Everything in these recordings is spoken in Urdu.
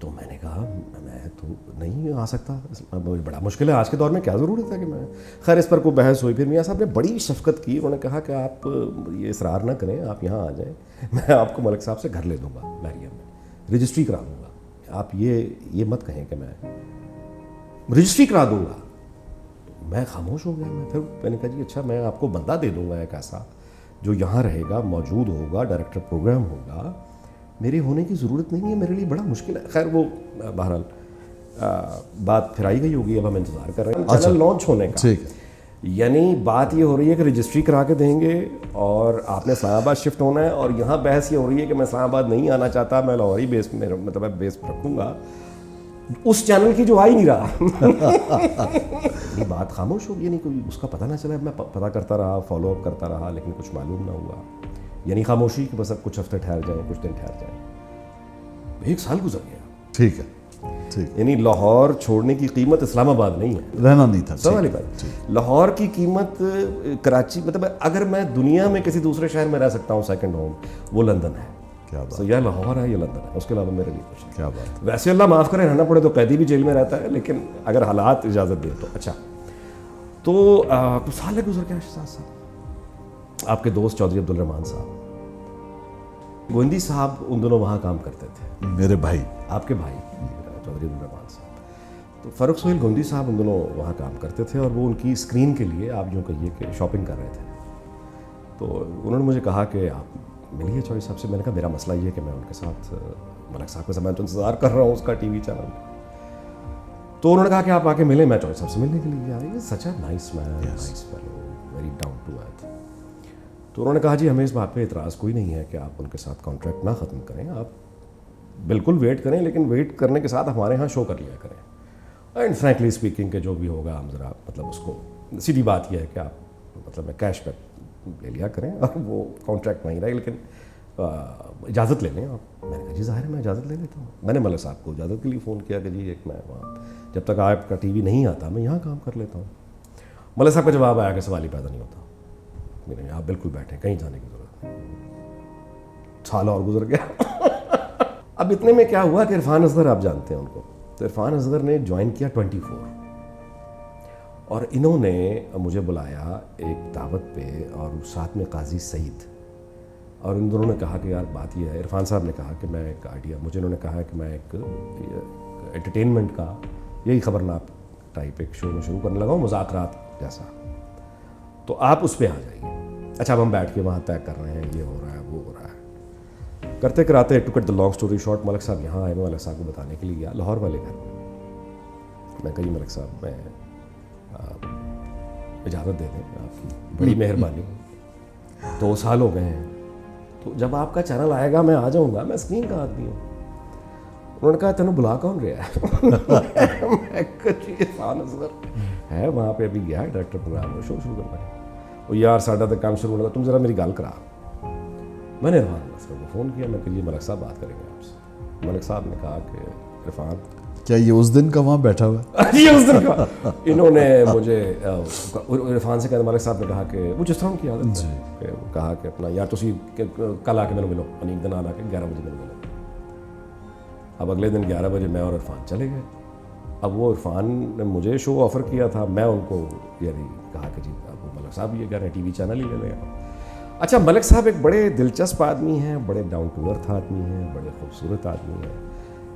تو میں نے کہا میں تو نہیں آ سکتا, بڑا مشکل ہے آج کے دور میں, کیا ضرورت ہے کہ میں. خیر اس پر کوئی بحث ہوئی, پھر میاں صاحب نے بڑی شفقت کی, انہوں نے کہا کہ آپ یہ اصرار نہ کریں, آپ یہاں آ جائیں, میں آپ کو ملک صاحب سے گھر لے دوں گا بحریہ میں, رجسٹری کرا دوں گا, آپ یہ مت کہیں کہ میں رجسٹری کرا دوں گا. میں خاموش ہو گیا. میں نے کہا جی اچھا میں آپ کو بندہ دے دوں گا ایک ایسا جو یہاں رہے گا, موجود ہوگا, ڈائریکٹر پروگرام ہوگا, میرے ہونے کی ضرورت نہیں ہے, میرے لیے بڑا مشکل ہے. خیر وہ بہرحال بات پھر آئی گئی ہوگی, اب ہم انتظار کر رہے ہیں چینل لانچ ہونے کا. یعنی بات یہ ہو رہی ہے کہ رجسٹری کرا کے دیں گے اور آپ نے اسلام آباد شفٹ ہونا ہے, اور یہاں بحث یہ ہو رہی ہے کہ میں اسلام آباد نہیں آنا چاہتا, میں لاہور ہی بیس میں مطلب بیس رکھوں گا اس چینل کی جو آ ہی نہیں رہا. یہ بات خاموش ہوگی, نہیں کوئی اس کا پتہ نہ چلا. میں پتہ کرتا رہا, فالو اپ کرتا رہا, لیکن کچھ معلوم نہ ہوا. یعنی خاموشی کہ بس اب کچھ ہفتے ٹھہر جائیں, کچھ دن ٹھہر جائیں. 1 سال گزر گیا. ٹھیک ہے, ٹھیک. یعنی لاہور چھوڑنے کی قیمت اسلام آباد نہیں ہے, رہنا نہیں تھا. سوال بات. لاہور کی قیمت کراچی, مطلب اگر میں دنیا میں کسی دوسرے شہر میں رہ سکتا ہوں سیکنڈ ہوم, وہ لندن ہے. کیا بات, یا لاہور ہے یا لندن ہے, اس کے علاوہ میرے لیے کچھ نہیں. کیا بات. ویسے اللہ معاف کرے رہنا پڑے تو قیدی بھی جیل میں رہتا ہے, لیکن اگر حالات اجازت دیں تو. اچھا تو کچھ سال گزر گیا شہزاد صاحب. آپ کے دوست چودھری عبدالرحمان صاحب گوندی صاحب ان دنوں وہاں کام کرتے تھے. میرے بھائی, آپ کے بھائی چودھری عبدالرحمان صاحب. تو فاروق سہیل گوندی صاحب ان دنوں وہاں کام کرتے تھے, اور وہ ان کی اسکرین کے لیے آپ یوں کہیے کہ شاپنگ کر رہے تھے. تو انہوں نے مجھے کہا کہ آپ ملیے چودھری صاحب سے. میں نے کہا میرا مسئلہ یہ ہے کہ میں ان کے ساتھ ملک صاحب کا میں تو انتظار کر رہا ہوں اس کا ٹی وی چینل. تو انہوں نے کہا کہ آپ آ کے ملیں. میں چودھری صاحب سے ملنے کے لیے آئی. Such a nice man, nice fellow, very down to earth. تو انہوں نے کہا جی ہمیں اس بات پہ اعتراض کوئی نہیں ہے کہ آپ ان کے ساتھ کانٹریکٹ نہ ختم کریں, آپ بالکل ویٹ کریں, لیکن ویٹ کرنے کے ساتھ ہمارے ہاں شو کر لیا کریں. اینڈ فرینکلی اسپیکنگ کہ جو بھی ہوگا ہم ذرا مطلب اس کو, سیدھی بات یہ ہے کہ آپ مطلب میں کیش پہ لے لیا کریں, اور وہ کانٹریکٹ نہیں رہے, لیکن اجازت لے لیں آپ. میں نے کہا جی ظاہر ہے میں اجازت لے لیتا ہوں. میں نے ملک صاحب کو اجازت کے لیے فون کیا کہ جی ایک میں وہاں جب تک آپ کا ٹی وی نہیں آتا میں یہاں کام کر لیتا ہوں. ملک صاحب کا جواب آیا کہ سوال ہی پیدا نہیں ہوتا, آپ بالکل بیٹھیں, کہیں جانے کی ضرورت نہیں. سال اور گزر گیا. اب اتنے میں کیا ہوا کہ عرفان اصغر آپ جانتے ہیں ان کو, تو عرفان اصغر نے جوائن کیا 24, اور انہوں نے مجھے بلایا ایک دعوت پہ, اور ساتھ میں قاضی سعید, اور ان دونوں نے کہا کہ یار بات یہ ہے. عرفان صاحب نے کہا کہ میں ایک آئیڈیا, مجھے انہوں نے کہا کہ میں ایک انٹرٹینمنٹ کا یہی خبرناک ٹائپ ایک شو میں شروع کرنے لگا ہوں, مذاکرات جیسا, تو آپ اس پہ آ جائیے. اچھا اب ہم بیٹھ کے وہاں طے کر رہے ہیں, یہ ہو رہا ہے وہ ہو رہا ہے, کرتے کراتے to cut the long story short Malik صاحب یہاں آئے. میں ملک صاحب کو بتانے کے لیے گیا لاہور والے گھر میں. میں کہی ملک صاحب میں اجازت دے دیں, آپ کی بڑی مہربانی, 2 سال ہو گئے ہیں, تو جب آپ کا چینل آئے گا میں آ جاؤں گا, میں اسکرین کا آدمی ہوں. انہوں نے کہا تینوں بلا کون رہا ہے؟ میں کہا عرفان اصغر ہے وہاں پہ, ابھی گیا ہے ڈائریکٹر پروگرام میں, شو شروع کرنا ہے. وہ یار ساڈا تو کام شروع ہونا, تم ذرا میری گل کرا. میں نے عرفان اصغر کو فون کیا, میں کہ یہ ملک صاحب بات کریں گے آپ سے. ملک صاحب نے کہا کہ عرفان, کیا یہ اس دن کا وہاں بیٹھا ہوا ہے؟ یہ اس دن کا. انہوں نے مجھے عرفان سے کہا, ملک صاحب نے کہا کہ وہ جس طرح کی عادت ہے کہ کہا کہ اپنا یار تسی کل آ کے میرے ملو, یعنی ایک دن آ کے 11 بجے میرے ملو. اب اگلے دن 11 بجے میں اور عرفان چلے گئے. اب وہ عرفان نے مجھے شو آفر کیا تھا, میں ان کو یعنی کہا کہ جی اب ملک صاحب یہ کہہ رہے ہیں ٹی وی چینل ہی لے لیں آپ. اچھا ملک صاحب ایک بڑے دلچسپ آدمی ہیں, بڑے ڈاؤن ٹو ارتھ آدمی ہیں, بڑے خوبصورت آدمی ہیں,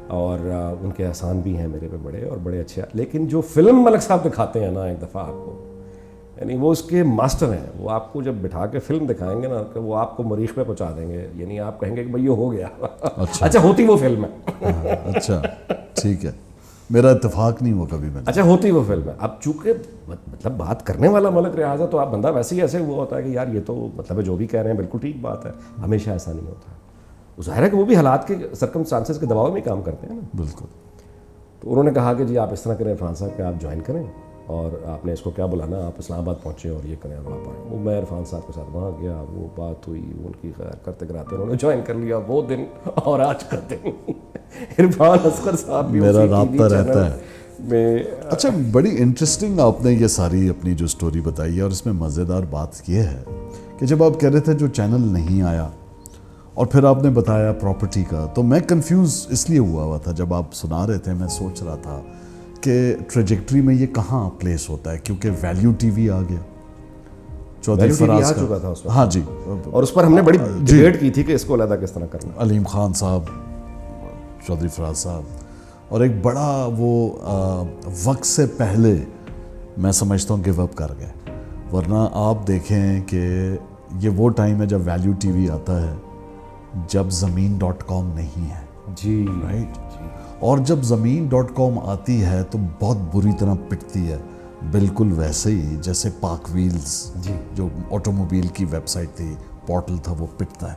اور ان کے احسان بھی ہیں میرے پہ بڑے, اور بڑے اچھے. لیکن جو فلم ملک صاحب دکھاتے ہیں نا ایک دفعہ آپ کو, یعنی وہ اس کے ماسٹر ہیں. وہ آپ کو جب بٹھا کے فلم دکھائیں گے نا کہ وہ آپ کو مریخ پہ پہنچا دیں گے, یعنی آپ کہیں گے کہ بھائی یہ ہو گیا. اچھا ہوتی وہ فلم ہے. اچھا ٹھیک ہے, میرا اتفاق نہیں ہوا کبھی میں. اچھا ہوتی وہ فلم ہے. اب چونکہ مطلب بات کرنے والا ملک ریاض ہے, تو آپ بندہ ویسے ہی ایسے ہوا ہوتا ہے کہ یار یہ تو مطلب جو بھی کہہ رہے ہیں بالکل ٹھیک بات ہے. ہمیشہ ایسا نہیں ہوتا. ظاہر ہے کہ وہ بھی حالات کے سرکمسٹانسز کے دباؤ میں کام کرتے ہیں نا. بالکل. تو انہوں نے کہا کہ جی آپ اس طرح کریں عرفان صاحب کہ آپ جوائن کریں, اور آپ نے اس کو کیا بلانا, آپ اسلام آباد پہنچیں اور یہ کریں اور آپ آئیں. وہ میں عرفان صاحب کے ساتھ وہاں گیا, وہ بات ہوئی, ان کی خیر کرتے کراتے انہوں نے جوائن کر لیا. وہ دن اور آج کا دن عرفان اصغر صاحب بھی میرا رابطہ رہتا ہے. اچھا بڑی انٹرسٹنگ آپ نے یہ ساری اپنی جو سٹوری بتائی ہے, اور اس میں مزیدار بات یہ ہے کہ جب آپ کہہ رہے تھے جو چینل نہیں آیا اور پھر آپ نے بتایا پراپرٹی کا, تو میں کنفیوز اس لیے ہوا تھا جب آپ سنا رہے تھے. میں سوچ رہا تھا کہ ٹریجیکٹری میں یہ کہاں پلیس ہوتا ہے, کیونکہ ویلیو ٹی وی آ گیا, چودھری فراز چکا تھا اس وقت. ہاں جی, اور اس پر ہم نے بڑی ڈیبیٹ کی تھی کہ اس کو علیحدہ کس طرح کرنا. علیم خان صاحب, چودھری فراز صاحب, اور ایک بڑا وہ وقت سے پہلے میں سمجھتا ہوں گیو اپ کر گئے. ورنہ آپ دیکھیں کہ یہ وہ ٹائم ہے جب ویلیو ٹی وی آتا ہے, جب زمین.com نہیں ہے. جی رائٹ. اور جب زمین.com آتی ہے تو بہت بری طرح پٹتی ہے, بالکل ویسے ہی جیسے پاک ویلز جو آٹو موبیل کی ویب سائٹ تھی, پورٹل تھا, وہ پٹتا ہے.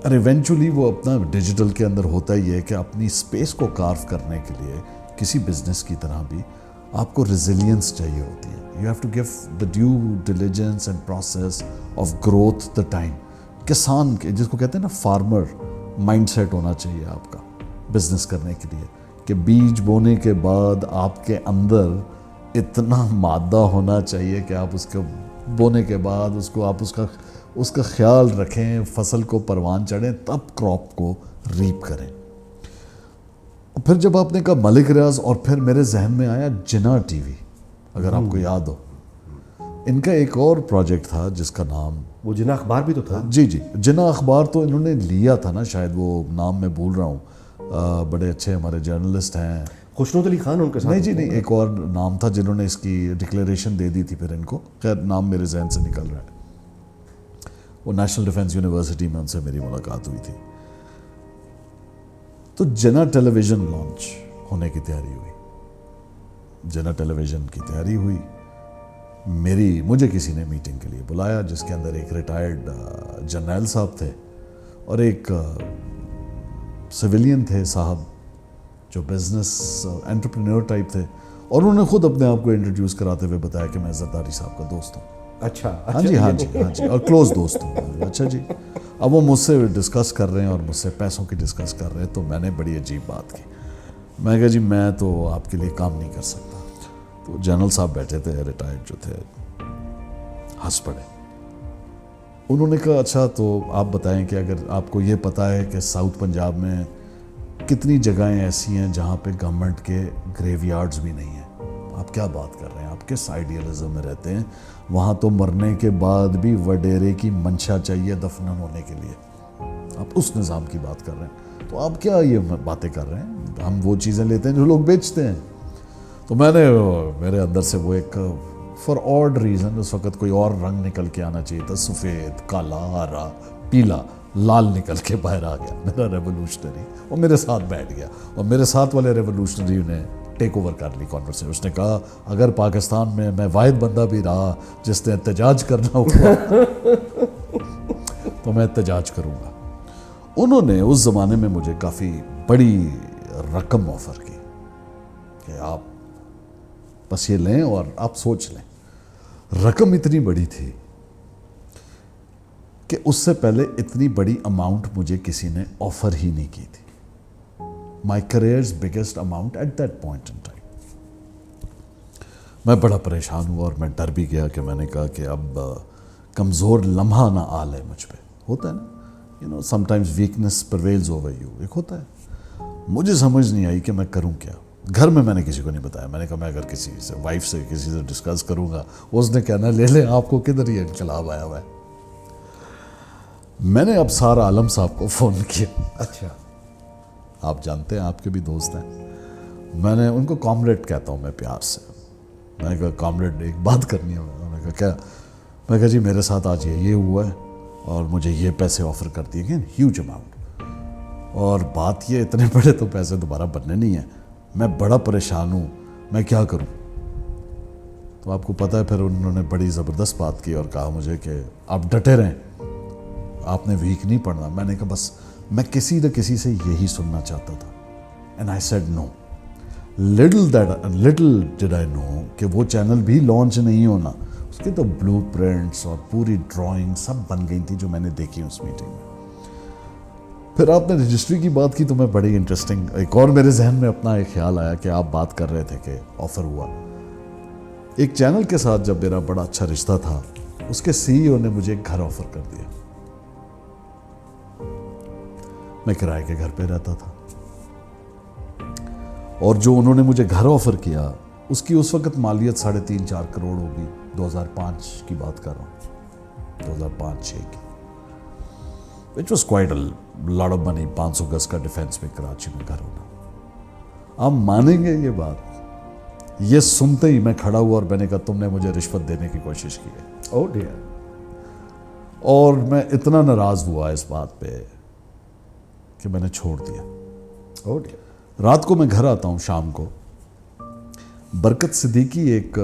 اور ایونچولی وہ اپنا ڈیجیٹل کے اندر ہوتا ہی ہے کہ اپنی اسپیس کو کارو کرنے کے لیے کسی بزنس کی طرح بھی آپ کو ریزیلینس چاہیے ہوتی ہے. You have to give the due diligence and process of growth the time. کسان کے, جس کو کہتے ہیں نا فارمر مائنڈ سیٹ ہونا چاہیے آپ کا بزنس کرنے کے لیے, کہ بیج بونے کے بعد آپ کے اندر اتنا مادہ ہونا چاہیے کہ آپ اس کو بونے کے بعد اس کو آپ اس کا خیال رکھیں, فصل کو پروان چڑھیں, تب کراپ کو ریپ کریں. پھر جب آپ نے کہا ملک ریاض, اور پھر میرے ذہن میں آیا جنا ٹی وی, اگر آپ کو یاد ہو. ان کا ایک اور پروجیکٹ تھا جس کا نام, وہ جنا اخبار بھی تو تھا. جی جنا اخبار تو انہوں نے لیا تھا نا شاید, وہ نام میں بھول رہا ہوں. بڑے اچھے ہمارے جرنلسٹ ہیں, خوشنود علی خان ان کے ساتھ. نہیں, ایک اور نام تھا جنہوں نے اس کی ڈکلیریشن دے دی تھی پھر ان کو, خیر نام میرے ذہن سے نکل رہا ہے. وہ نیشنل ڈیفنس یونیورسٹی میں ان سے میری ملاقات ہوئی تھی. تو جنا ٹیلی ویژن لانچ ہونے کی تیاری ہوئی. جنا ٹیلی ویژن کی تیاری ہوئی, مجھے کسی نے میٹنگ کے لیے بلایا, جس کے اندر ایک ریٹائرڈ جرنیل صاحب تھے اور ایک سویلین تھے صاحب, جو بزنس انٹرپرینور ٹائپ تھے, اور انہوں نے خود اپنے آپ کو انٹروڈیوس کراتے ہوئے بتایا کہ میں زرداری صاحب کا دوست ہوں. اچھا, ہاں جی, اور کلوز دوست ہوں. اچھا جی. اب وہ مجھ سے ڈسکس کر رہے ہیں اور مجھ سے پیسوں کی ڈسکس کر رہے ہیں, تو میں نے بڑی عجیب بات کی. میں کہا جی میں تو آپ کے لیے کام نہیں کر سکتا. تو جنرل صاحب بیٹھے تھے, ریٹائرڈ جو تھے, ہنس پڑے. انہوں نے کہا اچھا تو آپ بتائیں کہ اگر آپ کو یہ پتہ ہے کہ ساؤتھ پنجاب میں کتنی جگہیں ایسی ہیں جہاں پہ گورنمنٹ کے گریو یارڈز بھی نہیں ہیں, آپ کیا بات کر رہے ہیں, آپ کس آئیڈیالزم میں رہتے ہیں, وہاں تو مرنے کے بعد بھی وڈیرے کی منشا چاہیے دفن ہونے کے لیے, آپ اس نظام کی بات کر رہے ہیں, تو آپ کیا یہ باتیں کر رہے ہیں, ہم وہ چیزیں لیتے ہیں جو لوگ بیچتے ہیں. تو میرے اندر سے وہ ایک فار آڈ ریزن اس وقت کوئی اور رنگ نکل کے آنا چاہیے تھا, سفید, کالا, ہرا, پیلا, لال نکل کے باہر آ گیا میرا ریولوشنری, اور میرے ساتھ بیٹھ گیا. اور میرے ساتھ والے ریولوشنری نے ٹیک اوور کر لی کانورسیشن. اس نے کہا اگر پاکستان میں واحد بندہ بھی رہا جس نے احتجاج کرنا ہوا تو میں احتجاج کروں گا. انہوں نے اس زمانے میں مجھے کافی بڑی رقم آفر کی کہ آپ بس یہ لیں اور آپ سوچ لیں. رقم اتنی بڑی تھی کہ اس سے پہلے اتنی بڑی اماؤنٹ مجھے کسی نے آفر ہی نہیں کی تھی. My career's biggest amount at that point in time. میں بڑا پریشان ہوا اور میں ڈر بھی گیا کہ میں نے کہا کہ اب کمزور لمحہ نہ آ لے مجھ پہ. ہوتا ہے نا, some times weakness پرویلز over you, ایک ہوتا ہے. مجھے سمجھ نہیں آئی کہ میں کروں کیا. گھر میں نے کسی کو نہیں بتایا. میں نے کہا میں اگر کسی سے وائف سے کسی سے ڈسکس کروں گا اس نے کہنا لے لیں آپ کو کدھر یہ انقلاب آیا ہوا ہے. میں نے اب سار عالم صاحب کو فون کیا. اچھا, آپ جانتے ہیں, آپ کے بھی دوست ہیں. میں نے ان کو کامریڈ کہتا ہوں میں پیار سے. میں نے کہا کامریڈ ایک بات کرنی ہے. میں نے کہا کیا؟ میں کہا جی میرے ساتھ آج یہ ہوا ہے اور مجھے یہ پیسے آفر کر دیے گئے, ہیوج اماؤنٹ, اور بات یہ اتنے بڑے تو پیسے دوبارہ بننے نہیں ہیں. میں بڑا پریشان ہوں, میں کیا کروں؟ تو آپ کو پتہ ہے پھر انہوں نے بڑی زبردست بات کی اور کہا مجھے کہ آپ ڈٹے رہیں, آپ نے ویک نہیں پڑنا. میں نے کہا بس میں کسی نہ کسی سے یہی سننا چاہتا تھا. And I said no. Little did I know کہ وہ چینل بھی لانچ نہیں ہونا. اس کے تو بلو پرنٹس اور پوری ڈرائنگ سب بن گئی تھی جو میں نے دیکھی اس میٹنگ میں. پھر آپ نے رجسٹری کی بات کی تو میں بڑی انٹرسٹنگ, ایک اور میرے ذہن میں اپنا ایک خیال آیا کہ آپ بات کر رہے تھے کہ آفر ہوا. ایک چینل کے ساتھ جب میرا بڑا اچھا رشتہ تھا, اس کے سی ای او نے مجھے ایک گھر آفر کر دیا. میں کرائے کے گھر پہ رہتا تھا. اور جو انہوں نے مجھے گھر آفر کیا اس کی اس وقت مالیت 3.5-4 کروڑ ہوگی. 2005 کی بات کر رہا ہوں, 2005-6 کی. Which was quite lot of money. 500 گز کا ڈیفینس میں کراچی میں گھر ہونا. آپ مانیں گے یہ بات, یہ سنتے ہی میں کھڑا ہوا اور میں نے کہا تم نے مجھے رشوت دینے کی کوشش کی ہے. او ڈیئر. اور میں اتنا ناراض ہوا اس بات پہ کہ میں نے چھوڑ دیا. او ڈیئر. رات کو میں گھر آتا ہوں شام کو. برکت صدیقی ایک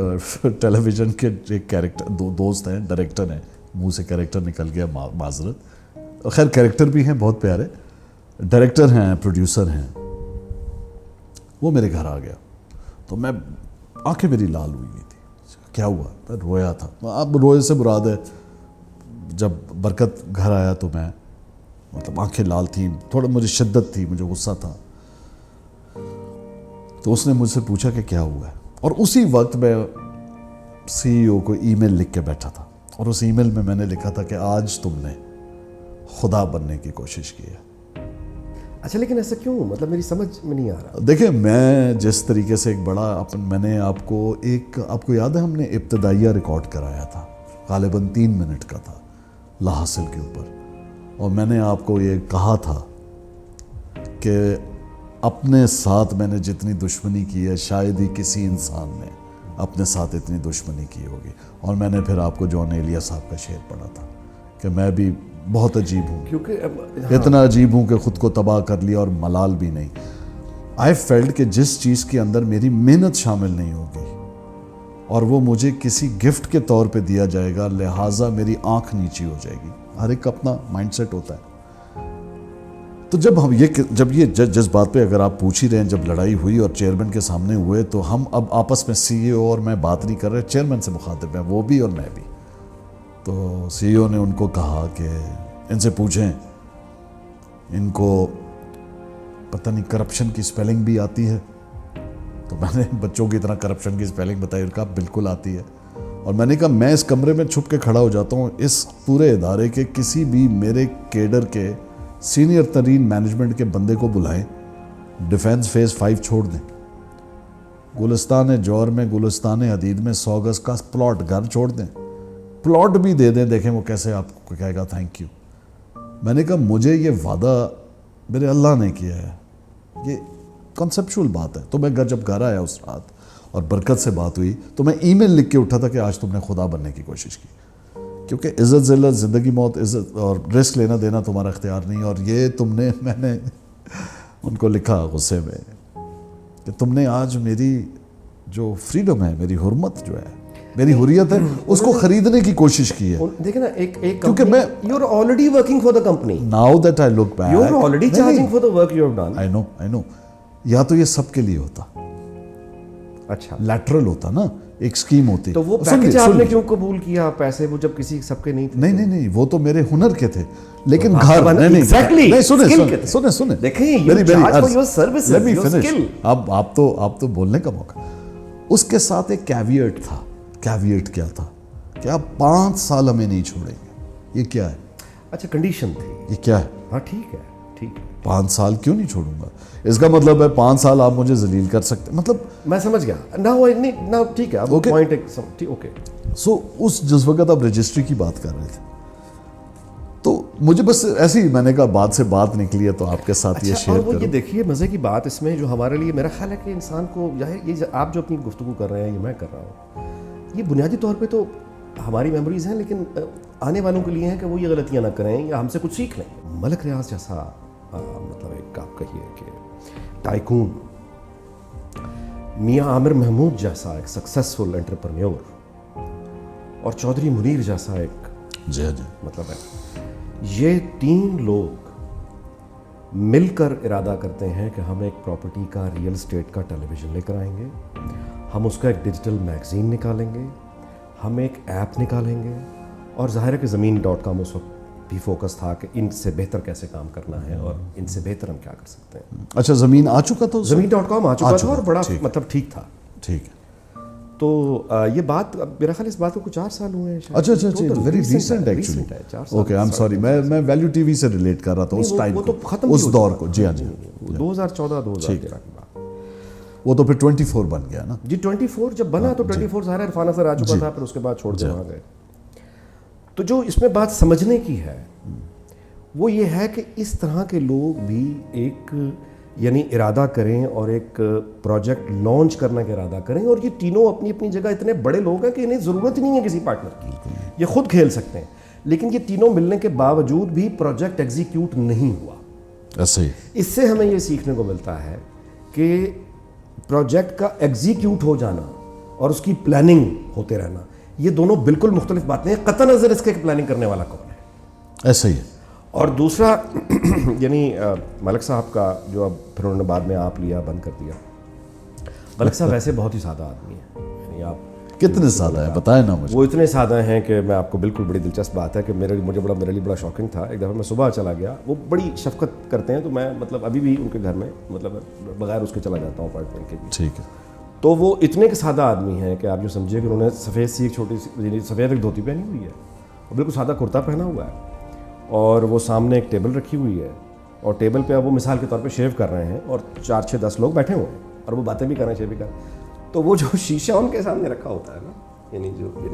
ٹیلی ویژن کے ایک کیریکٹر دوست ہیں, ڈائریکٹر ہیں, منہ سے کیریکٹر نکل گیا معذرت, خیر کیریکٹر بھی ہیں بہت پیارے, ڈائریکٹر ہیں, پروڈیوسر ہیں. وہ میرے گھر آ گیا تو میں آنکھیں میری لال ہوئی ہوئی تھی. کیا ہوا؟ میں رویا تھا. اب روئے سے مراد ہے جب برکت گھر آیا تو میں مطلب آنکھیں لال تھیں, تھوڑا مجھے شدت تھی, مجھے غصہ تھا. تو اس نے مجھ سے پوچھا کہ کیا ہوا ہے, اور اسی وقت میں CEO کو ای میل لکھ کے بیٹھا تھا, اور اس ای میل میں میں نے لکھا تھا کہ آج تم نے خدا بننے کی کوشش کی ہے. اچھا لیکن ایسا کیوں؟ مطلب میری سمجھ میں نہیں آ رہا. دیکھیں میں جس طریقے سے ایک بڑا میں نے آپ کو یاد ہے ہم نے ابتدائیہ ریکارڈ کرایا تھا, غالباً 3 منٹ کا تھا لا حاصل کے اوپر, اور میں نے آپ کو یہ کہا تھا کہ اپنے ساتھ میں نے جتنی دشمنی کی ہے شاید ہی کسی انسان نے اپنے ساتھ اتنی دشمنی کی ہوگی. اور میں نے پھر آپ کو جون ایلیا صاحب کا شعر پڑھا تھا کہ میں بھی بہت عجیب ہوں, کیونکہ اتنا عجیب ہوں کہ خود کو تباہ کر لیا اور ملال بھی نہیں. آئی فیلڈ کہ جس چیز کے اندر میری محنت شامل نہیں ہوگی اور وہ مجھے کسی گفٹ کے طور پہ دیا جائے گا, لہٰذا میری آنکھ نیچی ہو جائے گی. ہر ایک کا اپنا مائنڈ سیٹ ہوتا ہے. تو جب یہ جس بات پہ اگر آپ پوچھ ہی رہے ہیں, جب لڑائی ہوئی اور چیئرمین کے سامنے ہوئے تو ہم اب آپس میں CEO اور میں بات نہیں کر رہے, چیئرمین سے مخاطب ہیں وہ بھی اور میں بھی. تو CEO نے ان کو کہا کہ ان سے پوچھیں, ان کو پتہ نہیں کرپشن کی سپیلنگ بھی آتی ہے. تو میں نے بچوں کی طرح کرپشن کی سپیلنگ بتائی, ان کا بالکل آتی ہے. اور میں نے کہا میں اس کمرے میں چھپ کے کھڑا ہو جاتا ہوں, اس پورے ادارے کے کسی بھی میرے کیڈر کے سینئر ترین مینجمنٹ کے بندے کو بلائیں, ڈیفینس فیز 5 چھوڑ دیں, گلستان جوہر میں گلستان حدید میں 100 گز کا پلاٹ گھر چھوڑ دیں, پلاٹ بھی دے دیں, دیکھیں وہ کیسے آپ کو کہے گا تھینک یو. میں نے کہا مجھے یہ وعدہ میرے اللہ نے کیا ہے, یہ کنسیپچول بات ہے. تو میں جب گھر آیا اس رات اور برکت سے بات ہوئی تو میں ای میل لکھ کے اٹھا تھا کہ آج تم نے خدا بننے کی کوشش کی, کیونکہ عزت ذلت, زندگی موت, عزت اور رسک لینا دینا تمہارا اختیار نہیں. اور یہ تم نے, میں نے ان کو لکھا غصے میں کہ تم نے آج میری جو فریڈم ہے, میری حرمت جو ہے, میری حریت ہے, اس کو خریدنے کی کوشش کی ہے. دیکھیں نا ایک کیونکہ میں you are already working for the company, now that I look back you are already charging for the work you have done. I know یا تو یہ سب کے لیے ہوتا, اچھا لیٹرل ہوتا نا, ایک اسکیم ہوتی. تو وہ پیکج آپ نے کیوں قبول کیا پیسے, وہ جب کسی سب کے نہیں تھے؟ نہیں وہ تو میرے ہنر کے تھے, لیکن گھر سنیں آپ تو بولنے کا موقع. اس کے ساتھ ایک کیویٹ تھا. کیویٹ کیا تھا کہ آپ 5 سال ہمیں نہیں چھوڑیں گے. یہ کیا ہے؟ اچھا کنڈیشن تھی. یہ کیا ہے؟ ہاں ٹھیک ہے, ٹھیک ہے. 5 سال کیوں نہیں چھوڑوں گا؟ اس کا مطلب ہے 5 سال آپ مجھے ذلیل کر سکتے, مطلب میں سمجھ گیا نا, ٹھیک ہے, پوائنٹ اوکے. سو اس جس وقت آپ رجسٹری کی بات کر رہے تھے تو مجھے بس ایسی میں نے کہا بات سے بات نکلی ہے تو آپ کے ساتھ یہ شیئر کروں. یہ دیکھیے مزے کی بات اس میں جو ہمارے لیے, میرا خیال ہے کہ انسان کو یہ آپ جو اپنی گفتگو کر رہے ہیں, یہ میں کر رہا ہوں, یہ بنیادی طور پہ تو ہماری میموریز ہیں, لیکن آنے والوں کے لیے ہیں کہ وہ یہ غلطیاں نہ کریں یا ہم سے کچھ سیکھ لیں. ملک ریاض جیسا مطلب ایک آپ کہیے کہ ٹائکون, میاں عامر محمود جیسا ایک سکسیسفل انٹرپرینیور, اور چودھری منیر جیسا ایک جی مطلب ہے, یہ 3 لوگ مل کر ارادہ کرتے ہیں کہ ہم ایک پراپرٹی کا, ریئل اسٹیٹ کا ٹیلی ویژن لے کر آئیں گے, ہم اس کا ایک ڈیجیٹل میگزین نکالیں گے, ہم ایک ایپ نکالیں گے, اور ظاہر ہے کہ زمین.com اس وقت بھی فوکس تھا کہ ان سے بہتر کیسے کام کرنا ہے اور ان سے بہتر ہم کیا کر سکتے ہیں. اچھا زمین آ چکا تھا, زمین.com آ چکا تھا اور بڑا مطلب ٹھیک تھا. ٹھیک ہے. تو یہ بات میرا خیال اس بات کو کچھ 4 سال ہوئے ہیں. اچھا very recent actually. Okay I am sorry, میں ویلیو ٹی وی سے ریلیٹ کر رہا تھا اس ٹائم کو, اس دور کو. جی ہاں جی, 2014-2013 کی بات. وہ تو پھر 24 بن گیا نا جی. 24 جب بنا تو 24 ظاہر عرفان اثر آ چکا تھا, پھر اس کے بعد چھوڑ کے وہاں گئے. تو جو اس میں بات سمجھنے کی ہے وہ یہ ہے کہ اس طرح کے لوگ بھی ایک یعنی ارادہ کریں اور ایک پروجیکٹ لانچ کرنے کا ارادہ کریں, اور یہ تینوں اپنی اپنی جگہ اتنے بڑے لوگ ہیں کہ انہیں ضرورت ہی نہیں ہے کسی پارٹنر کی, یہ خود کھیل سکتے ہیں. لیکن یہ تینوں ملنے کے باوجود بھی پروجیکٹ ایگزیکیوٹ نہیں ہوا. ایسے ہی اس سے ہمیں یہ سیکھنے کو ملتا ہے کہ پروجیکٹ کا ایگزیکیوٹ ہو جانا اور اس کی پلاننگ ہوتے رہنا, یہ دونوں بالکل مختلف باتیں ہیں. قطع نظر اس کے پلاننگ کرنے والا کون ہے. ایسے ہی ہے. اور دوسرا یعنی ملک صاحب کا جو اب پھر انہوں نے بعد میں آپ لیا, بند کر دیا. ملک صاحب ویسے بہت ہی سادہ آدمی ہیں, یعنی آپ کتنے سادہ ہیں بتائیں نا مجھے. وہ اتنے سادہ ہیں کہ میں آپ کو بالکل بڑی دلچسپ بات ہے کہ میرے لیے بڑا شاکنگ تھا. ایک دفعہ میں صبح چلا گیا, وہ بڑی شفقت کرتے ہیں, تو میں مطلب ابھی بھی ان کے گھر میں مطلب بغیر اس کے چلا جاتا ہوں اپارٹمنٹ کے. ٹھیک ہے. تو وہ اتنے کے سادہ آدمی ہیں کہ آپ جو سمجھیے کہ انہوں نے سفید سی ایک چھوٹی سی یعنی سفید ایک دھوتی پہنی ہوئی ہے اور بالکل سادہ کرتا پہنا ہوا ہے, اور وہ سامنے ایک ٹیبل رکھی ہوئی ہے, اور ٹیبل پہ اب وہ مثال کے طور پہ شیو کر رہے ہیں, اور 4-6-10 لوگ بیٹھے ہوئے ہیں, اور وہ باتیں بھی کر رہے ہیں, شیو بھی کر رہے ہیں. تو وہ جو شیشہ ان کے سامنے رکھا ہوتا ہے نا, یعنی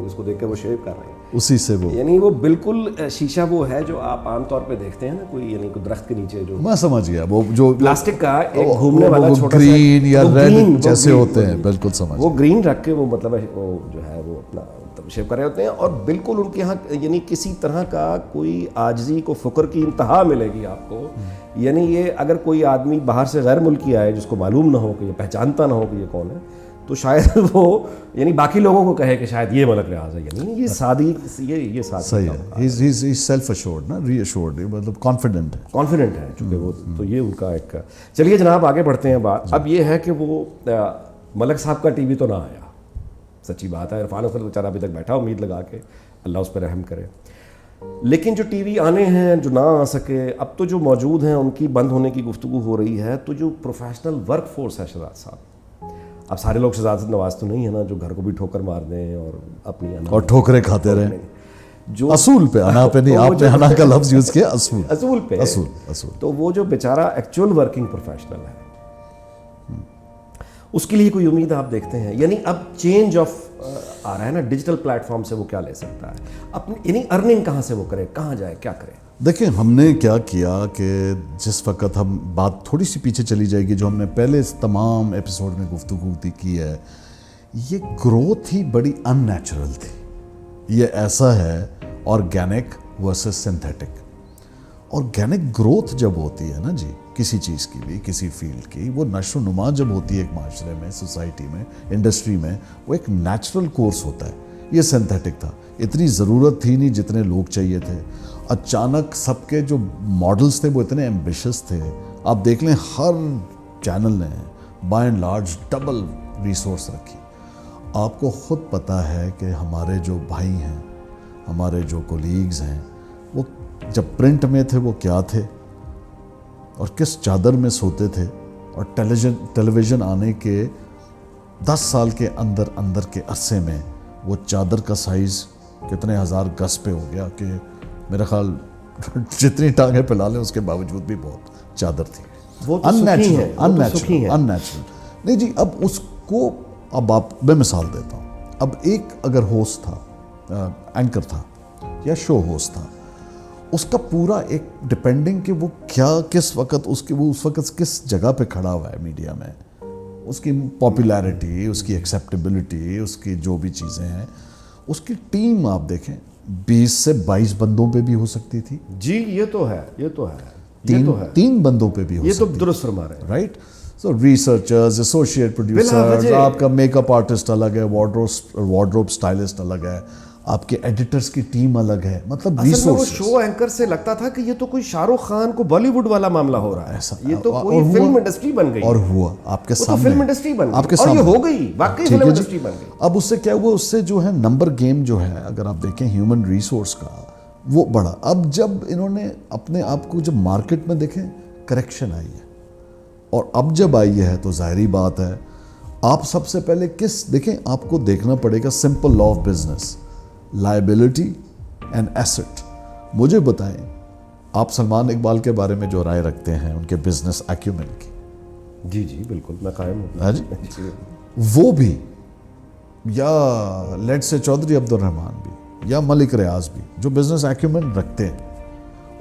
اس کو دیکھ کے وہ شیو کر رہے ہیں, اسی سے وہ یعنی وہ بالکل شیشہ وہ ہے جو آپ عام طور پہ دیکھتے ہیں نا, کوئی یعنی کوئی درخت کے نیچے جو میں سمجھ گیا, وہ جو پلاسٹک کا ایک گھومنے والا چھوٹا سا گرین یا ریڈ جیسے ہوتے ہیں, بالکل سمجھ. وہ گرین رکھ کے وہ مطلب وہ جو ہے وہ اپنا شیو کر رہے ہوتے ہیں, اور بالکل ان کے یہاں یعنی کسی طرح کا کوئی عاجزی کو فکر کی انتہا ملے گی آپ کو. یعنی یہ اگر کوئی آدمی باہر سے غیر ملکی آئے جس کو معلوم نہ ہو کہ یہ پہچانتا نہ ہو کہ یہ کون ہے, تو شاید وہ یعنی باقی لوگوں کو کہے کہ شاید یہ ملک ریاض ہے. یعنی یہ سادی یہ سادی صحیح ہے. ہی از سیلف ایشورڈ نا, ری ایشورڈ, مطلب کانفیڈنٹ ہے چونکہ وہ. تو یہ ان کا ایک. چلیے جناب آگے بڑھتے ہیں بات. اب یہ ہے کہ وہ ملک صاحب کا ٹی وی تو نہ آیا, سچی بات ہے. عرفان اثر بیچارہ ابھی تک بیٹھا, امید لگا کے اللہ اس پہ رحم کرے. لیکن جو ٹی وی آنے ہیں جو نہ آ سکے, اب تو جو موجود ہیں ان کی بند ہونے کی گفتگو ہو رہی ہے. تو جو پروفیشنل ورک فورس ہے شہزاد صاحب, اب سارے لوگ شہزاد نواز تو نہیں ہے نا جو گھر کو بھی ٹھوکر مار دیں اور اپنی اور ٹھوکریں کھاتے رہیں. جو اصول پہ, انا پہ نہیں, آپ نے انا کا لفظ یوز کیا, اصول پہ. تو وہ جو بیچارہ ایکچوئل ورکنگ پروفیشنل ہے, اس کے لیے کوئی امید آپ دیکھتے ہیں؟ یعنی اب چینج آف آ رہا ہے نا ڈیجیٹل پلیٹ فارم سے, وہ کیا لے سکتا ہے اپنی, یعنی ارننگ کہاں سے وہ کرے, کہاں جائے, کیا کرے؟ دیکھیں ہم نے کیا کیا کہ جس وقت ہم بات تھوڑی سی پیچھے چلی جائے گی, جو ہم نے پہلے تمام ایپیسوڈ میں گفتگو کی ہے, یہ گروتھ ہی بڑی ان نیچرل تھی. یہ ایسا ہے organic versus synthetic. Organic growth جب ہوتی ہے نا جی کسی چیز کی بھی, کسی فیلڈ کی, وہ نشو و نما جب ہوتی ہے ایک معاشرے میں, سوسائٹی میں, انڈسٹری میں, وہ ایک نیچرل کورس ہوتا ہے. یہ سنتھیٹک تھا, اتنی ضرورت تھی نہیں جتنے لوگ چاہیے تھے. اچانک سب کے جو ماڈلز تھے وہ اتنے ایمبیشس تھے. آپ دیکھ لیں ہر چینل نے by and large double resource رکھی. آپ کو خود پتہ ہے کہ ہمارے جو بھائی ہیں, ہمارے جو کولیگز ہیں, وہ جب پرنٹ میں تھے وہ کیا تھے اور کس چادر میں سوتے تھے, اور ٹیلی ویژن آنے کے 10 سال کے اندر کے عرصے میں وہ چادر کا سائز کتنے ہزار گز پہ ہو گیا کہ میرا خیال جتنی ٹانگیں پھیلا لیں اس کے باوجود بھی بہت چادر تھی. ان نیچرل نہیں جی. اب اس کو اب میں مثال دیتا ہوں. اب ایک اگر ہوسٹ تھا, اینکر تھا یا شو ہوسٹ تھا, اس کا پورا ایک ڈپینڈنگ کہ وہ کیا کس وقت وہ اس وقت کس جگہ پہ کھڑا ہوا ہے میڈیا میں, اس کی پاپولیرٹی, اس کی ایکسیپٹیبلٹی, اس کی جو بھی چیزیں ہیں, اس کی ٹیم آپ دیکھیں 20 سے 22 بندوں پہ بھی ہو سکتی تھی. جی یہ تو ہے, 3 بندوں پہ بھی ہو سکتی. یہ تو درست فرما رہے ہیں, رائٹ. سو ریسرچرز, ایسوسیٹ پروڈیوسرز, آپ کا میک اپ آرٹسٹ الگ ہے, وارڈروب اسٹائلسٹ الگ ہے, آپ کے ایڈیٹرز کی ٹیم الگ ہے, مطلب اصل میں وہ شو اینکر سے لگتا تھا کہ یہ تو کوئی شاہ رخ خان کو بالی ووڈ والا معاملہ ہو رہا ہے, یہ تو کوئی فلم انڈسٹری بن گئی. اور ہوا آپ کے سامنے, فلم انڈسٹری بن گئی, آپ کے سامنے, اور یہ ہو گئی واقعی فلم انڈسٹری بن گئی. اب اس سے کیا ہوا, اس سے جو ہے نمبر گیم جو ہے اگر آپ دیکھیں ہیومن ریسورس کا وہ بڑا. اب جب انہوں نے اپنے آپ کو جب مارکیٹ میں دیکھیں کریکشن آئی ہے, اور اب جب آئی ہے تو ظاہری بات ہے آپ سب سے پہلے دیکھیں آپ کو دیکھنا پڑے گا simple law of business, liability and asset. مجھے بتائیں آپ سلمان اقبال کے بارے میں جو رائے رکھتے ہیں ان کے بزنس ایکیومن کی. جی جی بالکل میں قائم ہوں. ہاں جی. وہ بھی یا لیٹ سے چودھری عبد الرحمان بھی یا ملک ریاض بھی جو بزنس ایکیومن رکھتے ہیں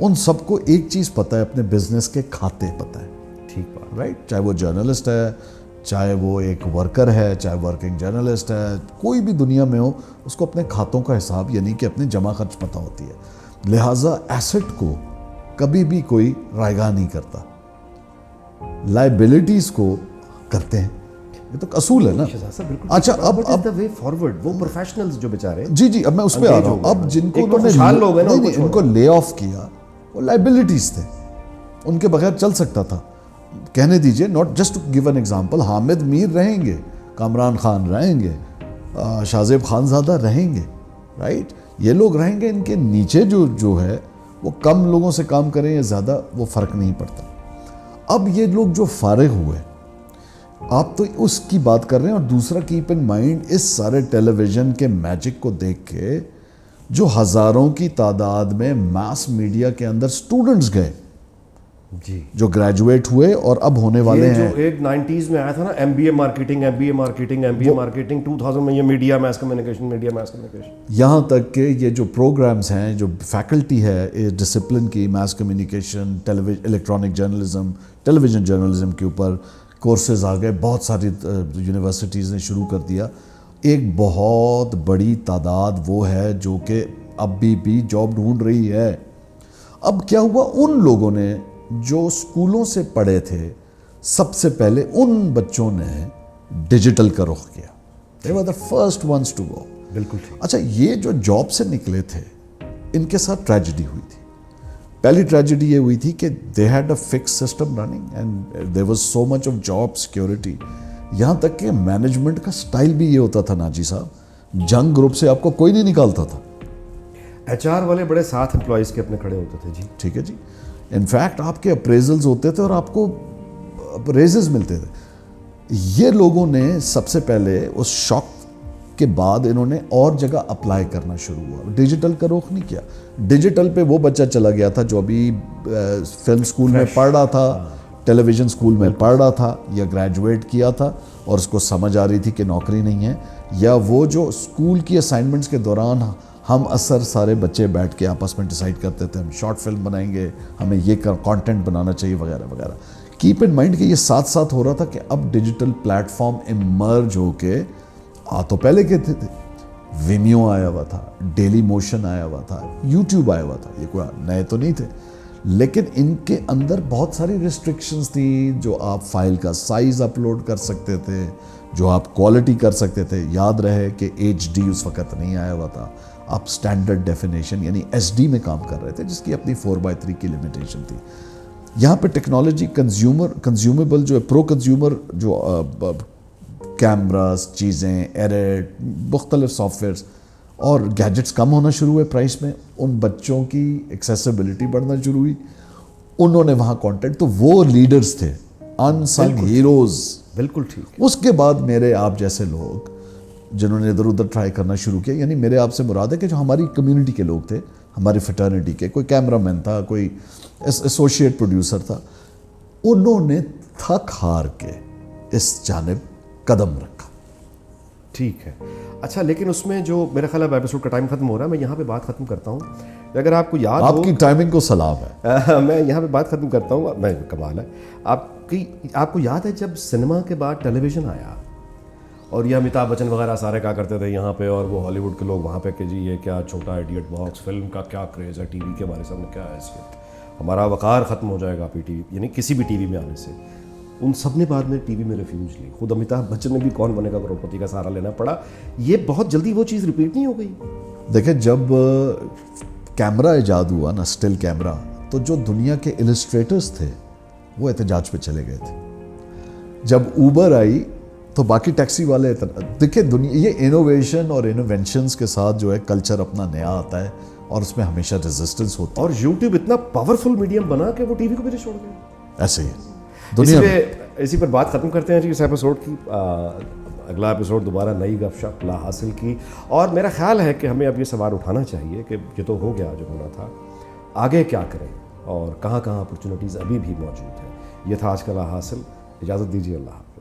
ان سب کو ایک چیز پتہ ہے، اپنے بزنس کے کھاتے پتہ ہے. ٹھیک بات. رائٹ، چاہے وہ جرنلسٹ ہے، چاہے وہ ایک ورکر ہے، چاہے ورکنگ جرنلسٹ ہے، کوئی بھی دنیا میں ہو اس کو اپنے کھاتوں کا حساب یعنی کہ اپنے جمع خرچ پتہ ہوتی ہے. لہٰذا ایسٹ کو کبھی بھی کوئی رائگاں نہیں کرتا، لائبلٹیز کو کرتے ہیں. یہ تو اصول ہے نا. اچھا اب وے فارورڈ وہ پروفیشنلز جو بیچارے جی اب میں اس پہ آ رہا ہوں. اب جن کو انہوں نے ان کو لے آف کیا وہ لائبلٹیز تھے، ان کے بغیر چل سکتا تھا. کہنے دیجئے، not just to give an example, Hamid Mir رہیں گے، کامران خان رہیں گے، شاہزیب خان زادہ رہیں گے، رائٹ، یہ لوگ رہیں گے. ان کے نیچے جو ہے وہ کم لوگوں سے کام کریں یا زیادہ وہ فرق نہیں پڑتا. اب یہ لوگ جو فارغ ہوئے آپ تو اس کی بات کر رہے ہیں. اور دوسرا کیپ ان مائنڈ اس سارے ٹیلی ویژن کے میجک کو دیکھ کے جو ہزاروں کی تعداد میں ماس میڈیا کے اندر سٹوڈنٹس گئے جی جو گریجویٹ ہوئے اور اب ہونے والے ہیں. جو ایک 90s میں آیا تھا نا MBA مارکیٹنگ 2000 میں یہ میڈیا میس کمیونیکیشن. یہاں تک کہ یہ جو پروگرامز ہیں جو فیکلٹی ہے ڈسپلن کی، میس کمیونیکیشن، الیکٹرانک جرنلزم، ٹیلی ویژن جرنلزم کے اوپر کورسز آ گئے. بہت ساری یونیورسٹیز نے شروع کر دیا. ایک بہت بڑی تعداد وہ ہے جو کہ اب بھی جاب ڈھونڈ رہی ہے. اب کیا ہوا، ان لوگوں نے جو اسکولوں سے پڑھے تھے سب سے پہلے ان بچوں نے ڈیجیٹل کا رخ کیا. They were the first ones to go. بالکل. اچھا یہ جو جاب سے نکلے تھے ان کے ساتھ ٹریجڈی ہوئی تھی. پہلی ٹریجڈی یہ ہوئی تھی کہ they had a fixed system running and there was so much of job security. یہاں تک کہ مینجمنٹ کا سٹائل بھی یہ ہوتا تھا ناجی صاحب، جنگ گروپ سے آپ کو کوئی نہیں نکالتا تھا. HR والے بڑے ساتھ امپلائیز کے اپنے کھڑے ہوتے تھے. جی ٹھیک ہے جی. انفیکٹ آپ کے اپریزلز ہوتے تھے اور آپ کو ریزز ملتے تھے. یہ لوگوں نے سب سے پہلے اس شاک کے بعد انہوں نے اور جگہ اپلائی کرنا شروع ہوا. ڈیجیٹل کا رخ نہیں کیا. ڈیجیٹل پہ وہ بچہ چلا گیا تھا جو ابھی فلم سکول میں پڑھ رہا تھا، ٹیلی ویژن سکول میں پڑھ رہا تھا یا گریجویٹ کیا تھا اور اس کو سمجھ آ رہی تھی کہ نوکری نہیں ہے، یا وہ جو اسکول کی اسائنمنٹس کے دوران ہم سارے بچے بیٹھ کے آپس میں ڈیسائیڈ کرتے تھے ہم شارٹ فلم بنائیں گے، ہمیں یہ کانٹینٹ بنانا چاہیے وغیرہ وغیرہ. کیپ ان مائنڈ کہ یہ ساتھ ساتھ ہو رہا تھا کہ اب ڈیجیٹل پلیٹ فارم ایمرج ہو کے تو پہلے کہتے تھے ویمیو آیا ہوا تھا، ڈیلی موشن آیا ہوا تھا، یوٹیوب آیا ہوا تھا. یہ کوئی نئے تو نہیں تھے لیکن ان کے اندر بہت ساری ریسٹرکشنز تھیں. جو آپ فائل کا سائز اپلوڈ کر سکتے تھے، جو آپ کوالٹی کر سکتے تھے. یاد رہے کہ HD اس وقت نہیں آیا ہوا تھا. آپ سٹینڈرڈ ڈیفینیشن یعنی SD میں کام کر رہے تھے جس کی اپنی 4:3 کی لمیٹیشن تھی. یہاں پہ ٹیکنالوجی کنزیومیبل جو ہے، پرو کنزیومر جو کیمراز، چیزیں، ایڈٹ، مختلف سافٹ ویئرز اور گیجٹس کم ہونا شروع ہوئے پرائس میں. ان بچوں کی ایکسیسیبلٹی بڑھنا شروع ہوئی. انہوں نے وہاں کانٹیکٹ، تو وہ لیڈرز تھے، انسنگ ہیروز. بالکل ٹھیک. اس کے بعد میرے آپ جیسے لوگ جنہوں نے ادھر ادھر ٹرائی کرنا شروع کیا. یعنی میرے آپ سے مراد ہے کہ جو ہماری کمیونٹی کے لوگ تھے، ہماری فٹرنیٹی کے، کوئی کیمرہ مین تھا، کوئی ایسوسیٹ پروڈیوسر تھا، انہوں نے تھک ہار کے اس جانب قدم رکھا. ٹھیک ہے. اچھا لیکن اس میں جو میرا خیال ہے ایپیسوڈ کا ٹائم ختم ہو رہا ہے، میں یہاں پہ بات ختم کرتا ہوں. اگر آپ کو یاد ہو، آپ کی ٹائمنگ کو سلام ہے. میں یہاں پہ بات ختم کرتا ہوں. میں کمال ہے آپ کو یاد ہے جب سنیما کے بعد ٹیلی ویژن آیا اور یہ امیتابھ بچن وغیرہ سارے کیا کرتے تھے یہاں پہ، اور وہ ہالی ووڈ کے لوگ وہاں پہ کہ جی یہ کیا چھوٹا ایڈیٹ باکس فلم کا کیا کریز ہے، ٹی وی کے ہمارے سامنے کیا حیثیت، ہمارا وقار ختم ہو جائے گا پی ٹی وی یعنی کسی بھی ٹی وی میں آنے سے. ان سب نے بعد میں ٹی وی میں ریفیوج لی. خود امیتابھ بچن نے بھی کون بنے گا کروڑپتی کا سہارا لینا پڑا. یہ بہت جلدی وہ چیز ریپیٹ نہیں ہو گئی. دیکھیں جب کیمرہ ایجاد ہوا نا، اسٹل کیمرہ، تو جو دنیا کے السٹریٹرز تھے وہ احتجاج پہ چلے گئے تھے. جب اوبر آئی تو باقی ٹیکسی والے دیکھیں دنیا یہ انوویشن اور انوینشنز کے ساتھ جو ہے کلچر اپنا نیا آتا ہے اور اس میں ہمیشہ ریزسٹنس ہوتی ہے. اور یوٹیوب اتنا پاورفل میڈیم بنا کہ وہ ٹی وی کو بھی نہیں چھوڑ گئے. ایسے ہی دنیا میں اسی پر بات ختم کرتے ہیں جی اس ایپیسوڈ کی. اگلا ایپیسوڈ دوبارہ نئی گپ شپ لا حاصل کی, اور میرا خیال ہے کہ ہمیں اب یہ سوال اٹھانا چاہیے کہ یہ تو ہو گیا جو ہونا تھا, آگے کیا کریں اور کہاں کہاں اپرچونیٹیز ابھی بھی موجود ہیں. یہ تھا آج کا لا حاصل. اجازت دیجیے, اللہ حافظ.